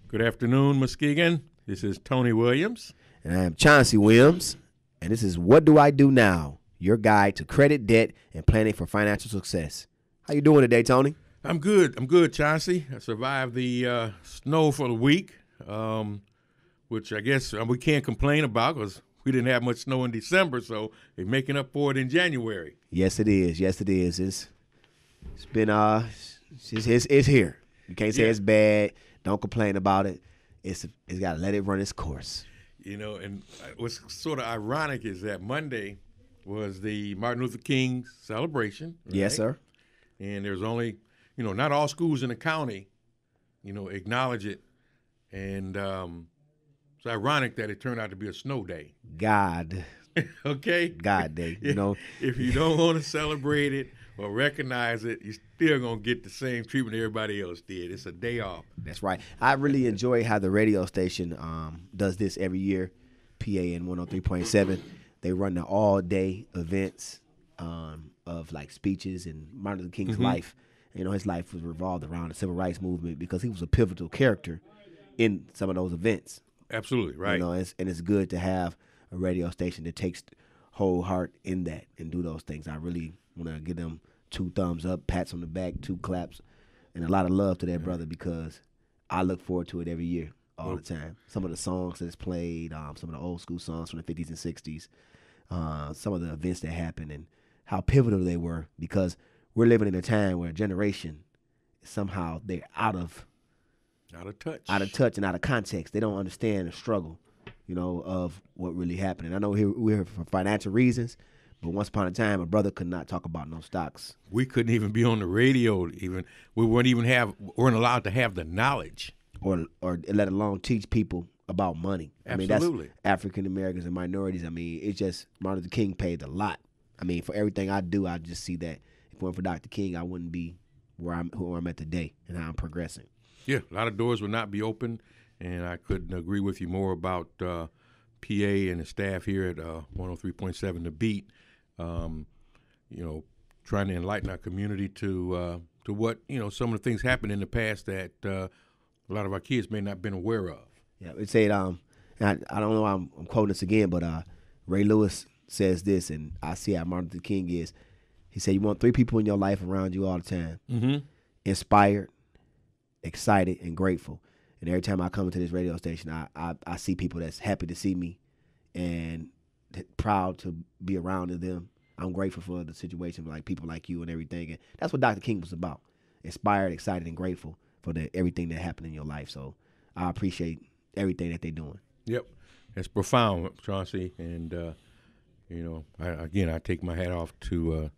Good afternoon, Muskegon. This is Tony Williams. And I am Chauncey Williams. And this is What Do I Do Now? Your guide to credit, debt, and planning for financial success. How you doing today, Tony? I'm good, Chauncey. I survived the snow for the week, which I guess we can't complain about because we didn't have much snow in December, so they're making up for it in January. Yes, it is. Yes, it is. It's been it's here. You can't say it's bad. Don't complain about it. It's got to let it run its course. You know, and what's sort of ironic is that Monday was the Martin Luther King celebration. Right? Yes, sir. And there's only, not all schools in the county, acknowledge it. And it's ironic that it turned out to be a snow day. God. Okay? God day, If you don't want to celebrate it or recognize it, you're still going to get the same treatment everybody else did. It's a day off. That's right. I really enjoy how the radio station does this every year, PAN 103.7. They run the all-day events of, like, speeches and Martin Luther King's life. His life was revolved around the civil rights movement because he was a pivotal character in some of those events. Absolutely, right. And it's good to have a radio station that takes whole heart in that and do those things. I really want to give them 2 thumbs up, pats on the back, 2 claps, and a lot of love to that brother because I look forward to it every year, all the time. Some of the songs that's played, some of the old school songs from the 50s and 60s, some of the events that happened and how pivotal they were because we're living in a time where a generation, somehow they're out of touch and out of context. They don't understand the struggle, of what really happened. And I know we're here for financial reasons, but once upon a time, a brother could not talk about no stocks. We couldn't even be on the radio. We weren't allowed to have the knowledge, or let alone teach people about money. Absolutely. I mean, that's African Americans and minorities. I mean, it's just Martin Luther King paid a lot. I mean, for everything I do, I just see that if it weren't for Dr. King, I wouldn't be who I'm at today and how I'm progressing. Yeah, a lot of doors would not be open, and I couldn't agree with you more about PA and the staff here at 103.7 The Beat. Trying to enlighten our community to what some of the things happened in the past that a lot of our kids may not have been aware of. Yeah, it said I don't know. I'm quoting this again, but Ray Lewis says this, and I see how Martin Luther King is. He said, "You want 3 people in your life around you all the time: inspired, excited, and grateful." And every time I come into this radio station, I see people that's happy to see me and proud to be around them. I'm grateful for the situation, like people like you and everything. And that's what Dr. King was about: inspired, excited, and grateful for everything that happened in your life. So I appreciate everything that they're doing. Yep, that's profound, Chauncey. And I take my hat off to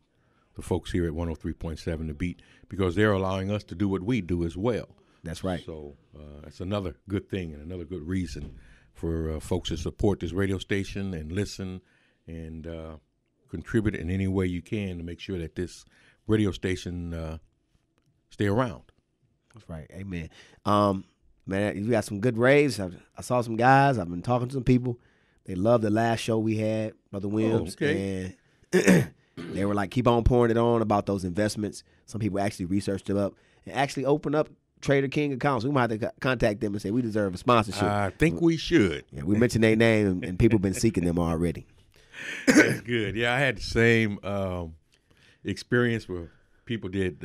the folks here at 103.7 The Beat because they're allowing us to do what we do as well. That's right. So that's another good thing and another good reason for folks to support this radio station and listen and contribute in any way you can to make sure that this radio station stay around. That's right. Amen. Man, you got some good raves. I saw some guys. I've been talking to some people. They loved the last show we had, Brother Williams. Oh, okay. And they were like, keep on pouring it on about those investments. Some people actually researched them up and actually opened up Trader King accounts. We might have to contact them and say we deserve a sponsorship. I think we should. Yeah, we mentioned their name, and people have been seeking them already. That's good. Yeah, I had the same experience where people did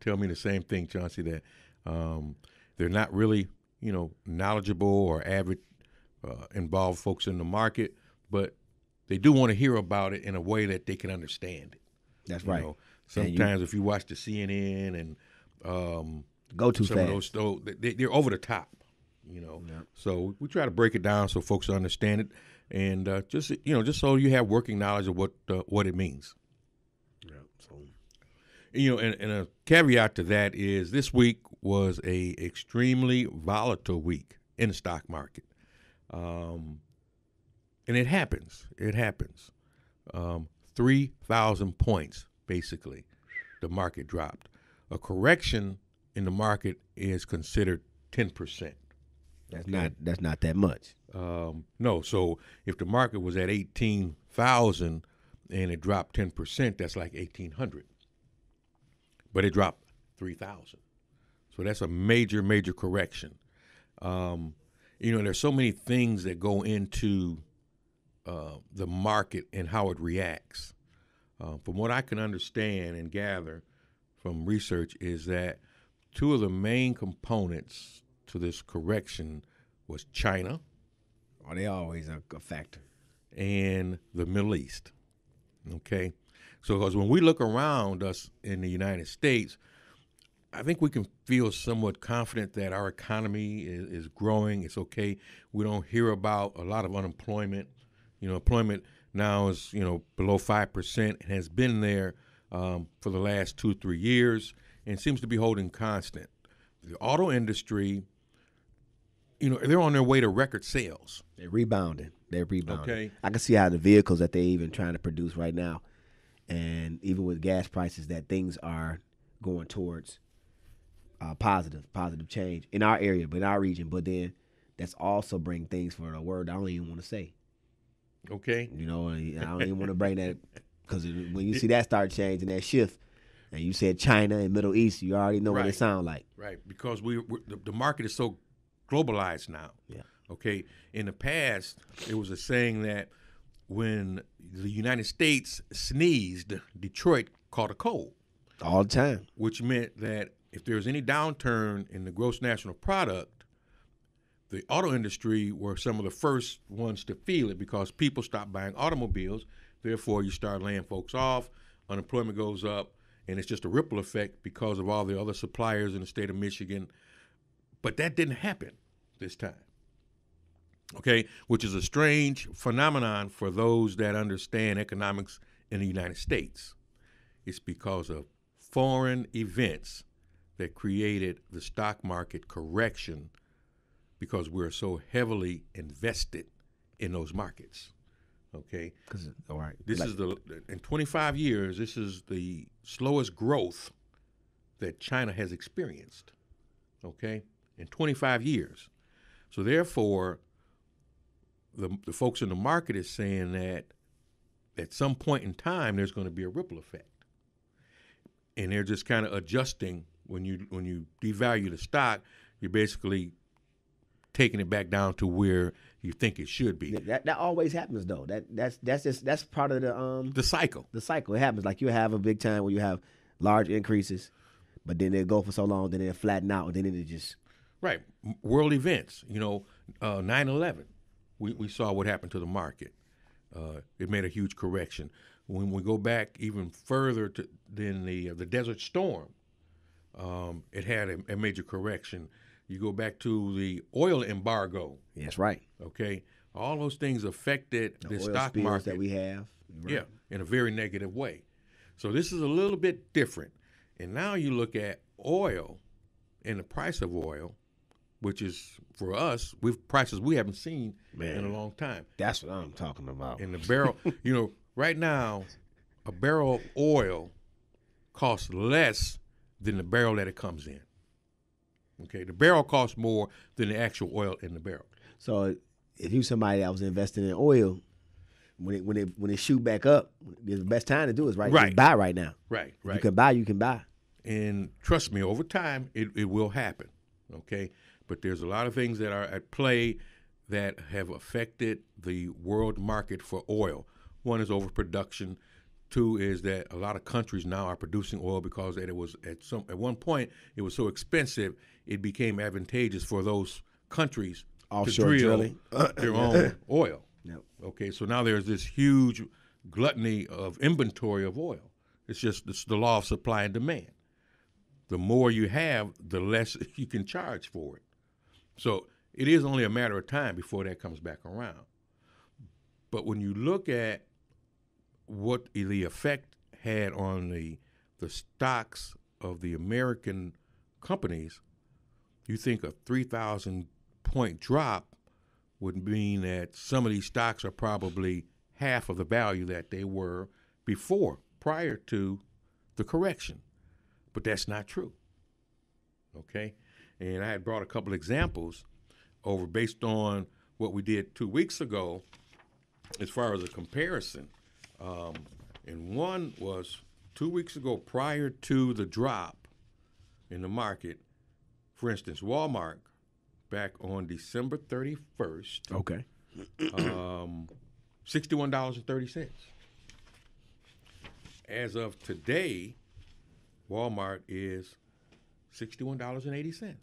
tell me the same thing, Chauncey, that they're not really, knowledgeable or avid involved folks in the market, but they do want to hear about it in a way that they can understand it. That's right. Sometimes if you watch the CNN and go too some fast. of those, they're over the top, Yep. So we try to break it down so folks understand it, and just so you have working knowledge of what it means. Yeah. So, and a caveat to that is this week was a extremely volatile week in the stock market, and it happens. 3,000 points basically, the market dropped. A correction in the market is considered 10%. That's not that much. No. So if the market was at 18,000 and it dropped 10%, that's like 1,800. But it dropped 3,000. So that's a major, major correction. There's so many things that go into the market and how it reacts. From what I can understand and gather from research is that two of the main components to this correction was China. Oh, they always a factor. And the Middle East. Okay? So, because when we look around us in the United States, I think we can feel somewhat confident that our economy is growing. It's okay. We don't hear about a lot of unemployment. Employment now is, below 5% and has been there for the last 2-3 years and seems to be holding constant. The auto industry, they're on their way to record sales. They're rebounding. Okay. I can see how the vehicles that they're even trying to produce right now, and even with gas prices, that things are going towards positive change in our area, but in our region. But then that's also bring things for a word I don't even want to say. Okay. I don't even want to bring that, because when you see that start changing, that shift, and you said China and Middle East, you already know what it sound like. Right, because the market is so globalized now. Yeah. Okay. In the past, it was a saying that when the United States sneezed, Detroit caught a cold. All the time. Which meant that if there was any downturn in the gross national product, the auto industry were some of the first ones to feel it because people stopped buying automobiles. Therefore, you start laying folks off, unemployment goes up, and it's just a ripple effect because of all the other suppliers in the state of Michigan. But that didn't happen this time. Okay, which is a strange phenomenon for those that understand economics in the United States. It's because of foreign events that created the stock market correction because we're so heavily invested in those markets. Okay, all right. This is in 25 years, this is the slowest growth that China has experienced. Okay, in 25 years. So therefore, the folks in the market is saying that at some point in time there's going to be a ripple effect, and they're just kind of adjusting. When you devalue the stock, you're basically taking it back down to where you think it should be. That always happens though. That's part of the cycle. The cycle. It happens. Like you have a big time where you have large increases, but then they go for so long, then they flatten out, and then it just right. World events. 9/11. We saw what happened to the market. It made a huge correction. When we go back even further than the Desert Storm, it had a major correction. You go back to the oil embargo. That's right. Okay, all those things affected the stock market that we have. Right. Yeah, in a very negative way. So this is a little bit different. And now you look at oil and the price of oil, which is for us, prices we haven't seen in a long time. That's what I'm talking about. And the barrel, right now, a barrel of oil costs less than the barrel that it comes in. Okay, the barrel costs more than the actual oil in the barrel. So if you somebody that was investing in oil, when it shoot back up, the best time to do is right. Just buy right now. Right. You can buy. And trust me, over time, it will happen. Okay, but there's a lot of things that are at play that have affected the world market for oil. One is overproduction. Two is that a lot of countries now are producing oil because it was at one point it was so expensive it became advantageous for those countries offshore to drill drilling their own oil. Yep. Okay, so now there's this huge gluttony of inventory of oil. It's the law of supply and demand. The more you have, the less you can charge for it. So it is only a matter of time before that comes back around. But when you look at what the effect had on the stocks of the American companies, you think a 3,000 point drop would mean that some of these stocks are probably half of the value that they were prior to the correction. But that's not true. Okay? And I had brought a couple examples over based on what we did 2 weeks ago as far as a comparison. And one was 2 weeks ago prior to the drop in the market. For instance, Walmart back on December 31st. Okay. $61.30. As of today, Walmart is $61.80.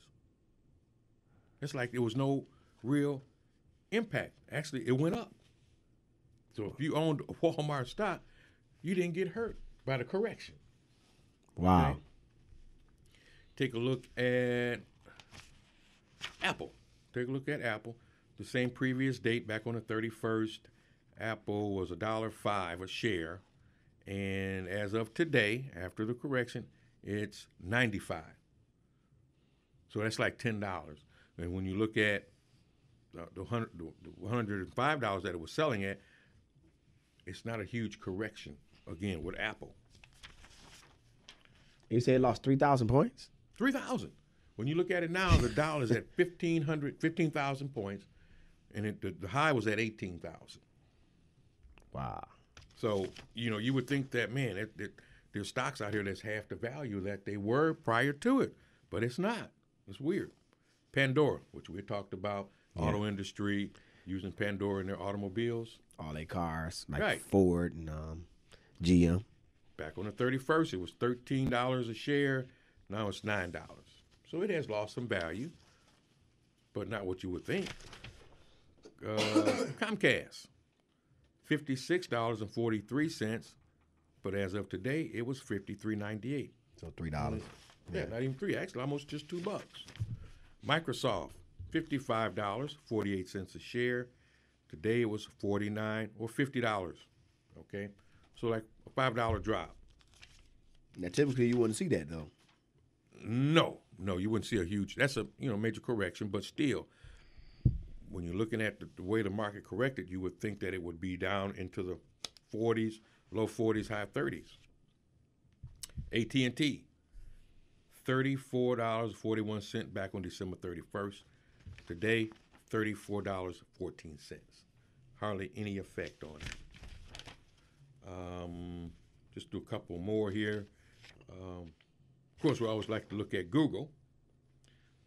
It's like there was no real impact. Actually, it went up. So if you owned a Walmart stock, you didn't get hurt by the correction. Wow. Okay? Take a look at Apple. Take a look at Apple. The same previous date, back on the 31st, Apple was $1.05 a share. And as of today, after the correction, it's $95. So that's like $10. And when you look at the $105 that it was selling at, it's not a huge correction, again, with Apple. You say it lost 3,000 points? 3,000. When you look at it now, the Dow is at 15,000 points, and the high was at 18,000. Wow. So, you would think that, man, there's stocks out here that's half the value that they were prior to it, but it's not. It's weird. Pandora, which we talked about, auto industry, using Pandora in their automobiles. All their cars, like Right. Ford and GM. Back on the 31st, it was $13 a share. Now it's $9. So it has lost some value, but not what you would think. Comcast, $56.43, but as of today, it was $53.98. So $3. Yeah, not even $3. Actually, almost just $2. Microsoft, $55.48 a share. Today it was $49 or $50. Okay, so like a $5 drop. Now, typically, you wouldn't see that, though. No, you wouldn't see a huge. That's a major correction, but still, when you're looking at the way the market corrected, you would think that it would be down into the 40s, low 40s, high 30s. AT&T, $34.41 back on December 31st. Today, $34.14. Hardly any effect on it. Just do a couple more here. Of course, we always like to look at Google.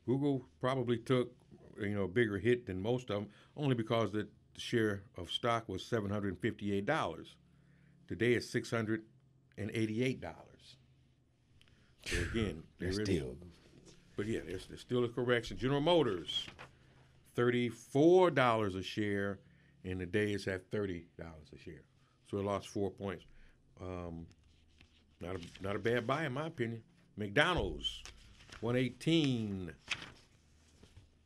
Google probably took a bigger hit than most of them, only because the share of stock was $758. Today it's $688. So again, there's still a correction. General Motors, $34 a share, and today it's at $30 a share. So it lost 4 points. Not a bad buy in my opinion. McDonald's, $118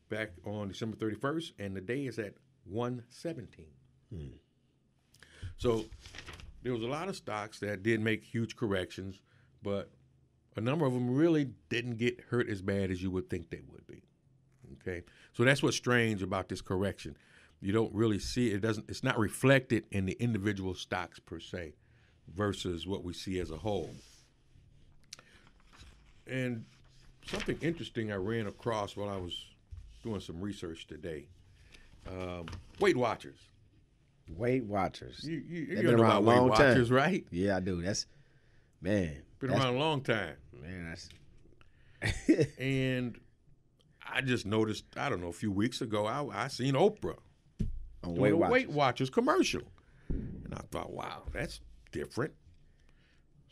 back on December 31st, and the day is at $117. So there was a lot of stocks that did make huge corrections, but a number of them really didn't get hurt as bad as you would think they would be. Okay, so that's what's strange about this correction. You don't really see it. It's not reflected in the individual stocks per se, versus what we see as a whole. And something interesting I ran across while I was doing some research today. Weight Watchers. Weight Watchers. You know about Weight Watchers, right? Yeah, I do. Been around a long time. Man, And I just noticed, I don't know, a few weeks ago, I seen Oprah on doing a Weight Watchers commercial. And I thought, wow, that's different.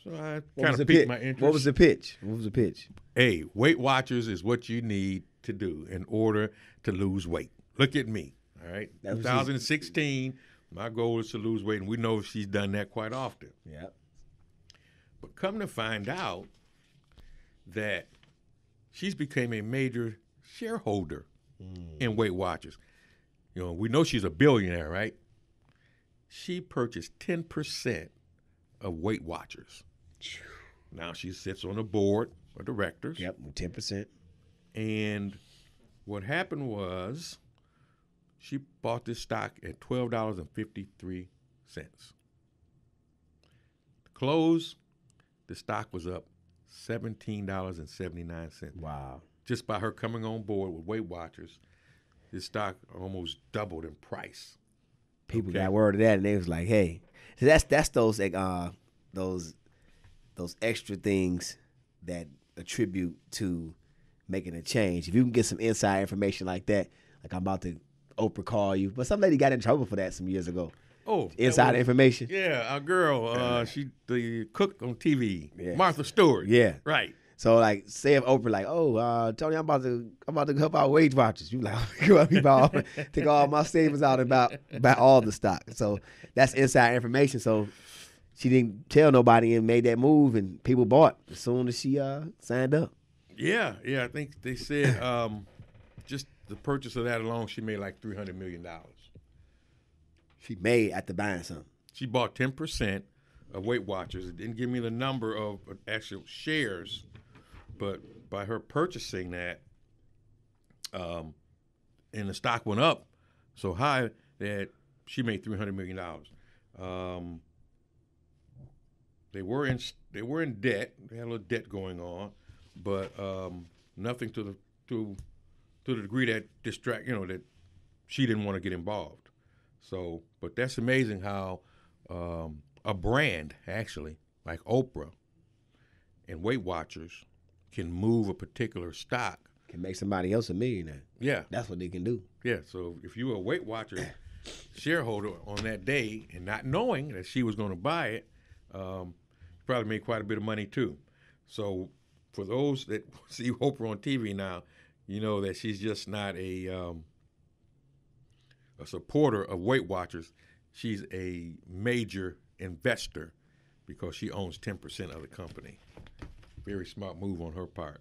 So I kind of piqued my interest. What was the pitch? Hey, Weight Watchers is what you need to do in order to lose weight. Look at me, all right? 2016, my goal is to lose weight, and we know she's done that quite often. Yeah. But come to find out that she's became a major shareholder in Weight Watchers. We know she's a billionaire, right? She purchased 10% of Weight Watchers. Now she sits on the board of directors. Yep, 10%. And what happened was she bought this stock at $12.53. Close, the stock was up $17.79. Wow. Just by her coming on board with Weight Watchers, this stock almost doubled in price. People got word of that, and they was like, "Hey, so that's those extra things that attribute to making a change. If you can get some inside information like that, like I'm about to Oprah call you, but some lady got in trouble for that some years ago. Oh, inside information. Yeah, our girl, she the cook on TV, Yes. Martha Stewart. Yeah, right. So like, say if Oprah like, oh, Tony, I'm about to help out Weight Watchers. You like, take all my savings out about all the stock. So that's inside information. So she didn't tell nobody and made that move, and people bought as soon as she signed up. Yeah. I think they said just the purchase of that alone, she made like $300 million. She made after buying something. She bought 10% of Weight Watchers. It didn't give me the number of actual shares, but by her purchasing that, and the stock went up so high that she made $300 million. They were in debt. They had a little debt going on, but nothing to the degree that that she didn't want to get involved. So, but that's amazing how a brand actually like Oprah and Weight Watchers can move a particular stock. Can make somebody else a millionaire. Yeah. That's what they can do. Yeah, so if you were a Weight Watchers shareholder on that day and not knowing that she was going to buy it, you probably made quite a bit of money too. So for those that see Oprah on TV now, you know that she's just not a supporter of Weight Watchers. She's a major investor because she owns 10% of the company. Very smart move on her part.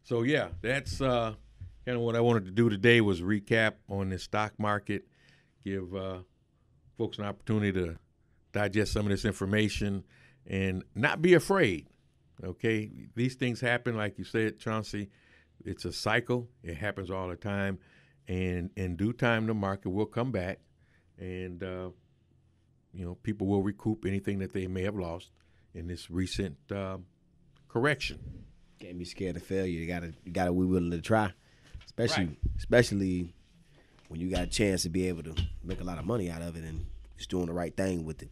So yeah, that's kind of what I wanted to do today was recap on the stock market, give folks an opportunity to digest some of this information and not be afraid. Okay, these things happen, like you said, Chauncey. It's a cycle. It happens all the time, and in due time, the market will come back, and people will recoup anything that they may have lost in this recent correction. Can't be scared of failure. You gotta be willing to try, especially when you got a chance to be able to make a lot of money out of it and just doing the right thing with it.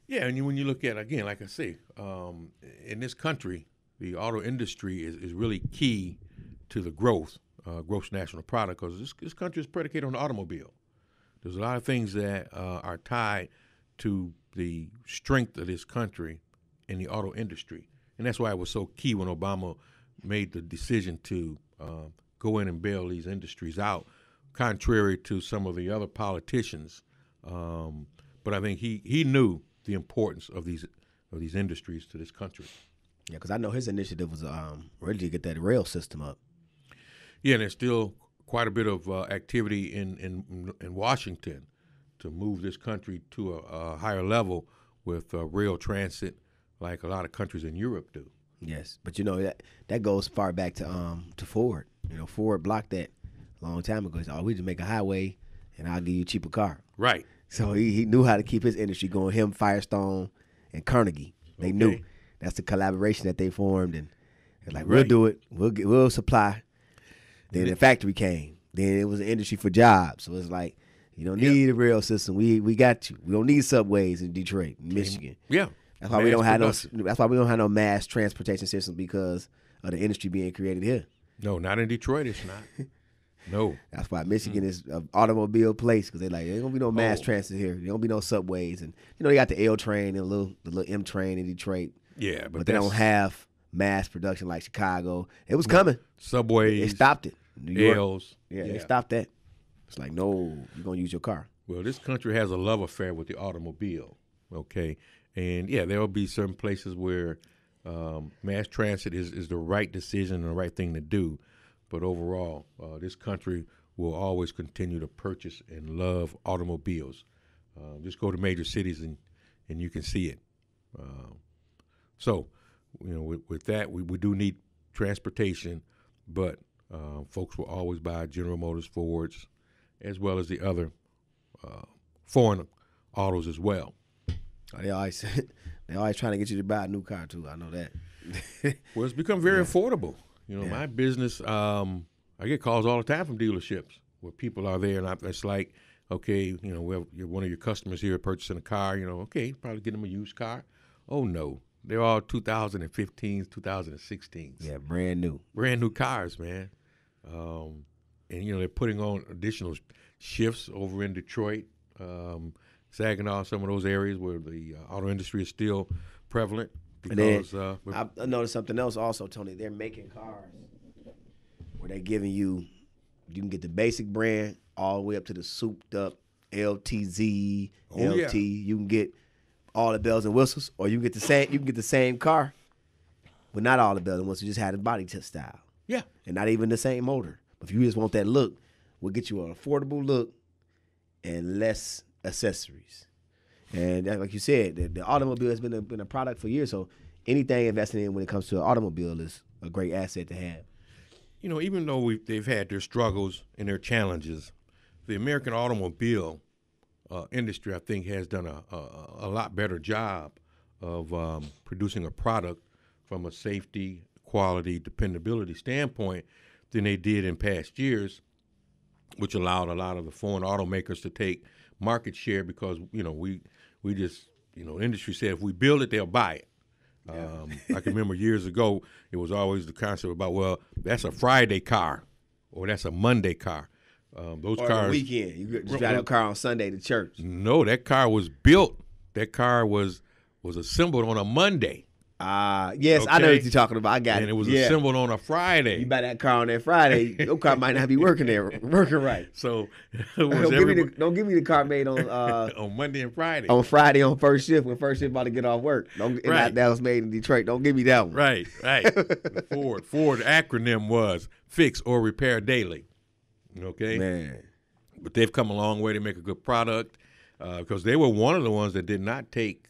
Yeah, and when you look at, again, like I say, in this country, the auto industry is really key to the gross national product, because this country is predicated on the automobile. There's a lot of things that are tied to the strength of this country in the auto industry. And that's why it was so key when Obama made the decision to go in and bail these industries out, contrary to some of the other politicians. But I think he knew the importance of these industries to this country. Yeah, because I know his initiative was really to get that rail system up. Yeah, and there's still quite a bit of activity in Washington to move this country to a higher level with rail transit, like a lot of countries in Europe do. Yes, but that goes far back to Ford. Ford blocked that a long time ago. He said, we just make a highway, and I'll give you a cheaper car. Right. So he knew how to keep his industry going. Him, Firestone, and Carnegie. They knew. That's the collaboration that they formed, and they're like, we'll do it. We'll supply. Then the factory came. Then it was an industry for jobs. So it's like, you don't need a rail system. We got you. We don't need subways in Detroit, Michigan. Yeah. That's why we don't have no mass transportation system, because of the industry being created here. No, not in Detroit. It's not. No. That's why Michigan is an automobile place, because they're like, there ain't gonna be no mass transit here. There don't be no subways, and they got the L train and the little M train in Detroit. Yeah, but they don't have mass production like Chicago. It was coming. Subways. They stopped it. New York. L's. Yeah, they stopped that. It's like, no, you're gonna use your car. Well, this country has a love affair with the automobile. Okay, and yeah, there will be certain places where mass transit is the right decision and the right thing to do. But overall, this country will always continue to purchase and love automobiles. Just go to major cities and you can see it. So, with that, we do need transportation, but folks will always buy General Motors, Fords, as well as the other foreign autos as well. They always trying to get you to buy a new car too. I know that. Well, it's become very affordable. My business, I get calls all the time from dealerships where people are there, and it's like, okay, you're one of your customers here purchasing a car. Okay, probably get them a used car. Oh no, They're all 2015s, 2016s. Yeah, brand new. Brand new cars, man. And, they're putting on additional shifts over in Detroit, Saginaw, some of those areas where the auto industry is still prevalent. Because I noticed something else also, Tony. They're making cars where they're giving you can get the basic brand all the way up to the souped up LTZ, LT. Yeah. You can get all the bells and whistles, or you can get the same car, but not all the bells and whistles. You just had a body style. Yeah. And not even the same motor. But if you just want that look, we'll get you an affordable look and less accessories. And like you said, the automobile has been a product for years. So anything investing in when it comes to an automobile is a great asset to have. Even though they've had their struggles and their challenges, the American automobile industry, I think, has done a lot better job of producing a product from a safety, quality, dependability standpoint than they did in past years, which allowed a lot of the foreign automakers to take market share because, we just, the industry said if we build it, they'll buy it. I can remember years ago, it was always the concept about, well, that's a Friday car or that's a Monday car. Those or cars. The weekend. You just drive that car on Sunday to church. No, that car was built. That car was assembled on a Monday. Yes, okay. I know what you're talking about. I got it. And it was assembled on a Friday. You buy that car on that Friday, your car might not be working right. So don't give me the car made on on Monday and Friday. On Friday on first shift when first shift about to get off work. That was made in Detroit. Don't give me that one. Right. The Ford acronym was Fix or Repair Daily. Okay, man. But they've come a long way to make a good product because they were one of the ones that did not take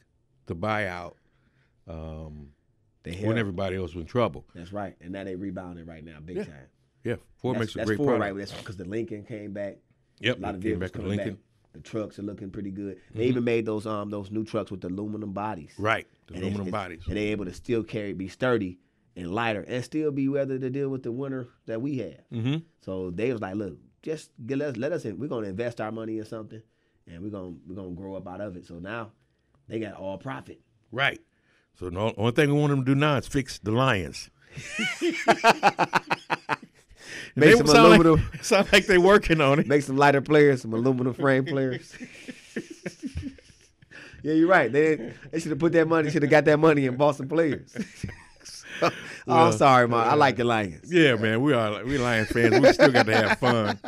the buyout when everybody else was in trouble. That's right, and now they rebounding right now, big time. Yeah, Ford makes a great Ford, product. Right? That's because the Lincoln came back. Yep, a lot of vehicles coming back. The trucks are looking pretty good. They even made those new trucks with the aluminum bodies. Right, aluminum bodies, and they're able to still be sturdy and lighter, and still be weathered to deal with the winter that we have. Mm-hmm. So they was like, look, just let us in. We're gonna invest our money in something, and we're gonna grow up out of it. So now they got all profit. Right. So the only thing we want them to do now is fix the Lions. Make some aluminum. Sound like they're working on it. Make some lighter players, some aluminum frame players. Yeah, you're right. They should have put that money. Should have got that money and bought some players. I'm sorry, man. I like the Lions. Yeah, man. We Lions fans. We still got to have fun.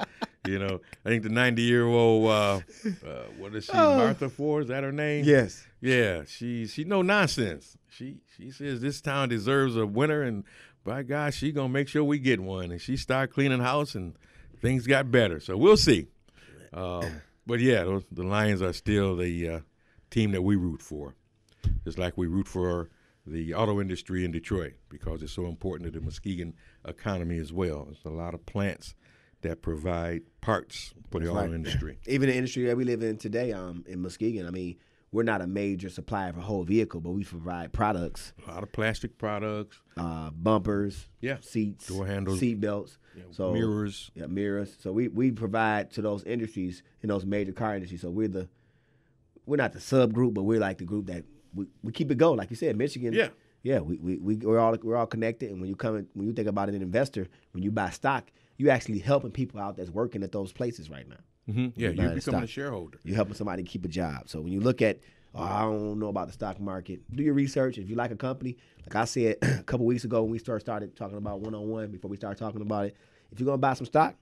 I think the 90-year-old, what is she, Martha Ford? Is that her name? Yes. Yeah, she no nonsense. She says this town deserves a winner, and by God, she gonna make sure we get one. And she started cleaning house, and things got better. So we'll see. But yeah, the Lions are still the team that we root for, just like we root for the auto industry in Detroit because it's so important to the Muskegon economy as well. There's a lot of plants that provide parts for the auto industry. Even the industry that we live in today, in Muskegon, I mean, we're not a major supplier of a whole vehicle, but we provide products. A lot of plastic products. Bumpers, seats, door handles, seat belts, mirrors. Yeah, mirrors. So we provide to those industries, in those major car industries. So we're not the subgroup, but we're like the group that we keep it going. Like you said, Michigan. Yeah. We're all connected. And when you think about an investor, when you buy stock, you actually helping people out that's working at those places right now. Mm-hmm. Yeah, you're becoming a shareholder. You're helping somebody keep a job. So when you look at, I don't know about the stock market, do your research. If you like a company, like I said a couple weeks ago when we started talking about one-on-one, before we started talking about it, if you're going to buy some stock,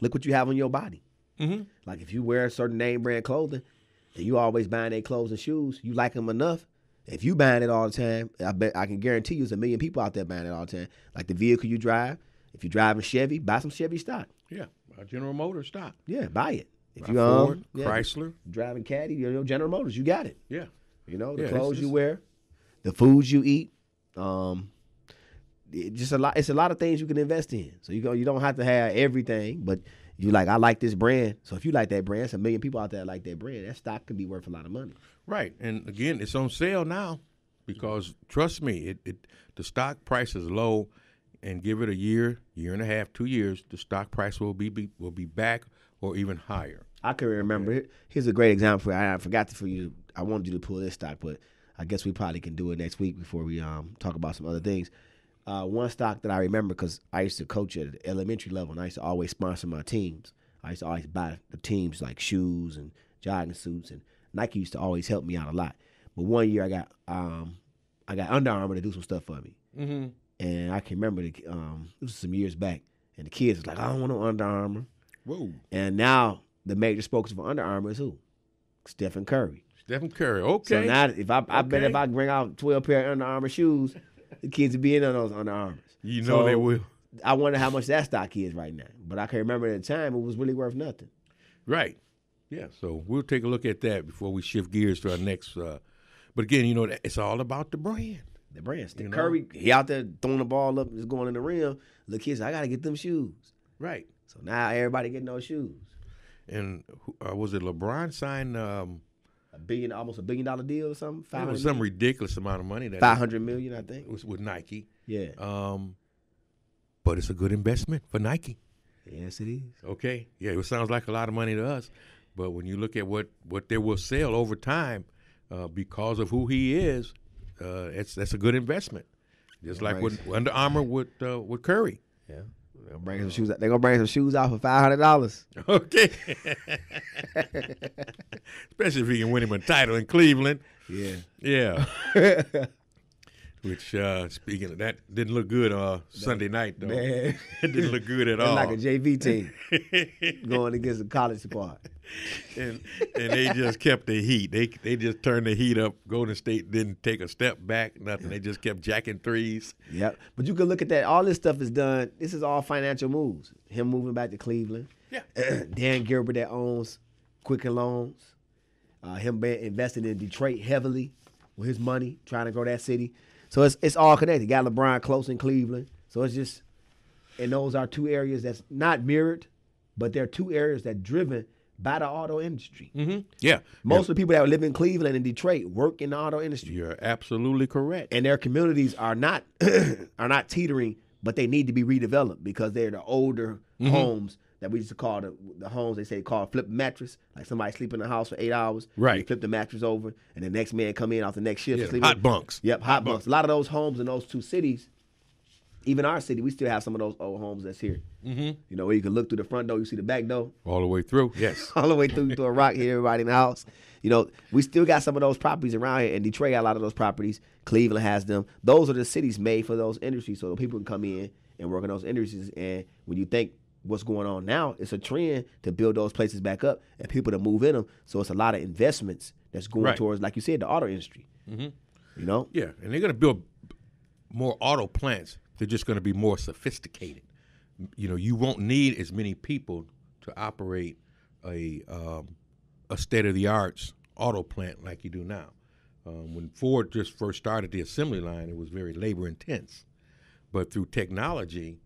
look what you have on your body. Mm-hmm. Like if you wear certain name brand clothing and you always buying their clothes and shoes, you like them enough. If you buying it all the time, I can guarantee you there's a million people out there buying it all the time. Like the vehicle you drive, if you're driving Chevy, buy some Chevy stock. Yeah, General Motors stock. Yeah, buy it. If you Ford, Chrysler, driving Caddy, General Motors, you got it. Yeah. The clothes you wear, the foods you eat, it's a lot of things you can invest in. So you don't have to have everything, but I like this brand. So if you like that brand, it's a million people out there that like that brand. That stock can be worth a lot of money. Right. And again, it's on sale now because trust me, the stock price is low, and give it a year and a half, 2 years, the stock price will be back or even higher. I can remember. Okay. Here's a great example. I forgot for you. I wanted you to pull this stock, but I guess we probably can do it next week before we talk about some other things. One stock that I remember, because I used to coach at the elementary level, and I used to always sponsor my teams. I used to always buy the teams like shoes and jogging suits, and Nike used to always help me out a lot. But one year I got Under Armour to do some stuff for me, and I can remember it was some years back, and the kids was like, I don't want no Under Armour. Whoa! And now the major spokesman for Under Armour is who? Stephen Curry. Stephen Curry. Okay. So now if I bet if I bring out 12 pair of Under Armour shoes, the kids would be in on those Under Armours. You know they will. I wonder how much that stock is right now. But I can remember at the time it was really worth nothing. Right. Yeah. So we'll take a look at that before we shift gears to our next. But again, you know, it's all about the brand. The brand. Stephen Curry, he out there throwing the ball up, just going in the rim. The kids, I got to get them shoes. Right. So now everybody getting those shoes. And was it LeBron signed almost $1 billion deal or something? It was some ridiculous amount of money. $500 million, I think. It was with Nike. Yeah. But it's a good investment for Nike. Yes, it is. Okay. Yeah, it sounds like a lot of money to us. But when you look at what they will sell over time because of who he is, that's a good investment. Just like with Under Armour with Curry. Yeah. They're gonna bring some shoes. They're gonna bring some shoes out for $500. Okay. Especially if he can win him a title in Cleveland. Yeah. Yeah. Which, speaking of that, didn't look good Sunday night, though. Man. It didn't look good at all. Like a JV team going against a college squad. And they just kept the heat. They just turned the heat up. Golden State didn't take a step back, nothing. They just kept jacking threes. Yep. But you can look at that. All this stuff is done. This is all financial moves. Him moving back to Cleveland. Yeah. Dan Gilbert that owns Quicken Loans. Him investing in Detroit heavily with his money, trying to grow that city. So it's all connected. Got LeBron close in Cleveland. So it's just, and those are two areas that's not mirrored, but they're two areas that are driven by the auto industry. Mm-hmm. Yeah. Most of the people that live in Cleveland and Detroit work in the auto industry. You're absolutely correct. And their communities are not teetering, but they need to be redeveloped because they're the older homes that we used to call the homes they say called flip mattress. Like somebody sleep in the house for 8 hours. Right. You flip the mattress over, and the next man come in off the next shift. Yeah, sleep hot bunks. Yep, hot bunks. A lot of those homes in those two cities, even our city, we still have some of those old homes that's here. Mm-hmm. You know, where you can look through the front door, you see the back door. All the way through, yes. All the way through a rock here, everybody in the house. You know, we still got some of those properties around here, and Detroit got a lot of those properties. Cleveland has them. Those are the cities made for those industries, so people can come in and work in those industries. And when you think what's going on now, it's a trend to build those places back up and people to move in them. So it's a lot of investments that's going towards, like you said, the auto industry. Mm-hmm. You know? Yeah, and they're going to build more auto plants. They're just going to be more sophisticated. You know, you won't need as many people to operate a state-of-the-art auto plant like you do now. When Ford just first started the assembly line, it was very labor-intense. But through technology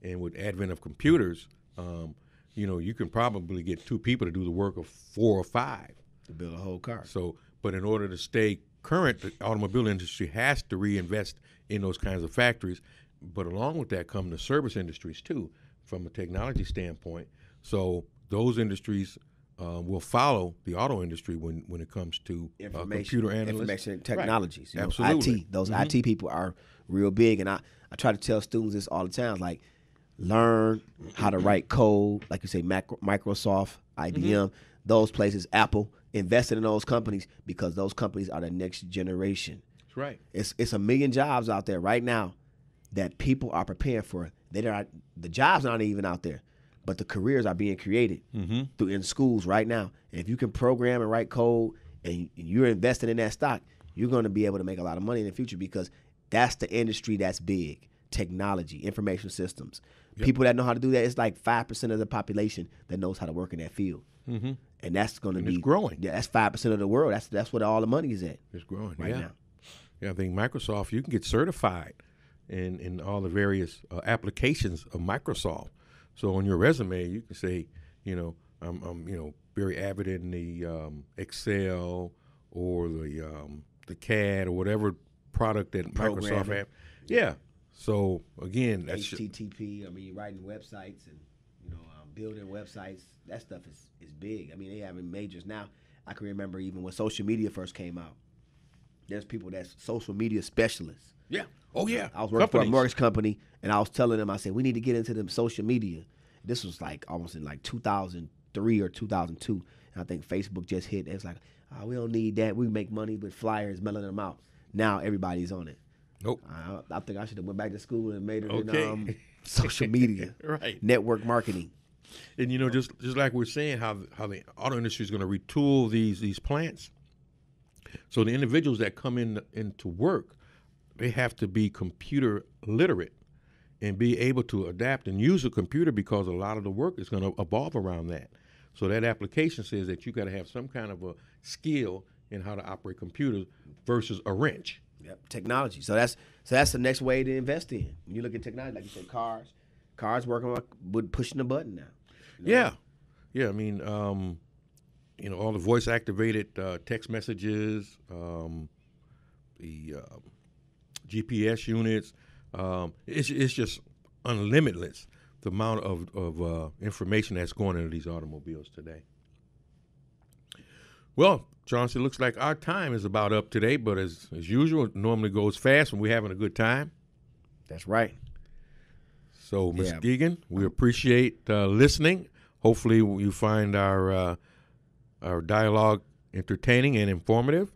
and with advent of computers, you know, you can probably get 2 people to do the work of 4 or 5. To build a whole car. So, but in order to stay current, the automobile industry has to reinvest in those kinds of factories. But along with that come the service industries too, from a technology standpoint. So those industries will follow the auto industry when it comes to computer analysts. Information technologies. Right. Absolutely. IT. Those IT people are real big. And I try to tell students this all the time, like, learn how to write code, like you say, Microsoft, IBM, those places, Apple, invested in those companies because those companies are the next generation. That's right. It's 1 million jobs out there right now that people are preparing for. The jobs aren't even out there, but the careers are being created in schools right now. And if you can program and write code and you're investing in that stock, you're going to be able to make a lot of money in the future because that's the industry that's big. Technology, information systems. Yep. People that know how to do that, it's like 5% of the population that knows how to work in that field. Mm-hmm. And that's going to be it's growing. Yeah, that's 5% of the world. That's where all the money is at. It's growing right now. Yeah, I think Microsoft, you can get certified in all the various applications of Microsoft. So on your resume, you can say, you know, I'm very avid in the Excel or the CAD or whatever product that Microsoft has. Yeah. So again, that's HTTP. I mean, writing websites and building websites. That stuff is big. I mean, they having majors now. I can remember even when social media first came out. There's people that's social media specialists. Yeah. Oh, yeah. I was working for a mortgage company, and I was telling them, I said, we need to get into them social media. This was like almost in like 2003 or 2002. And I think Facebook just hit. It's like, oh, we don't need that. We make money with flyers, mailing them out. Now everybody's on it. Nope. I think I should have went back to school and made it Okay. in social media. Right. Network marketing. And, just like we're saying, how the auto industry is going to retool these plants. So the individuals that come into work, they have to be computer literate and be able to adapt and use a computer, because a lot of the work is going to evolve around that. So that application says that you got to have some kind of a skill in how to operate computers versus a wrench. Yep, technology. So that's the next way to invest in. When you look at technology, like you said, cars working with pushing the button now. Yeah. I mean, all the voice activated text messages, the GPS units. It's just unlimitless, the amount of information that's going into these automobiles today. Well, Chauncey, looks like our time is about up today, but as usual, it normally goes fast when we're having a good time. That's right. So, Ms. Geegan, we appreciate listening. Hopefully you find our dialogue entertaining and informative.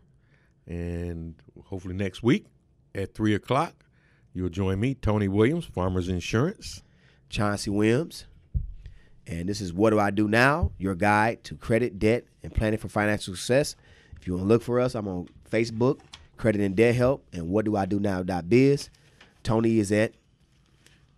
And hopefully next week at 3 o'clock, you'll join me, Tony Williams, Farmers Insurance. Chauncey Williams. And this is What Do I Do Now? Your guide to credit, debt, and planning for financial success. If you want to look for us, I'm on Facebook, Credit and Debt Help, and WhatDoIDoNow.biz. Tony is at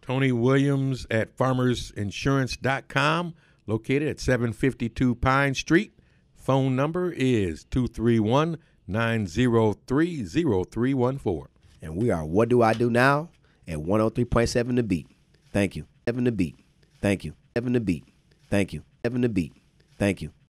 Tony Williams at farmersinsurance.com, located at 752 Pine Street. Phone number is 231-903-0314. And we are What Do I Do Now at 103.7 The Beat. Thank you. 7 The Beat. Thank you. 7 The Beat. Thank you. 7 The Beat. Thank you.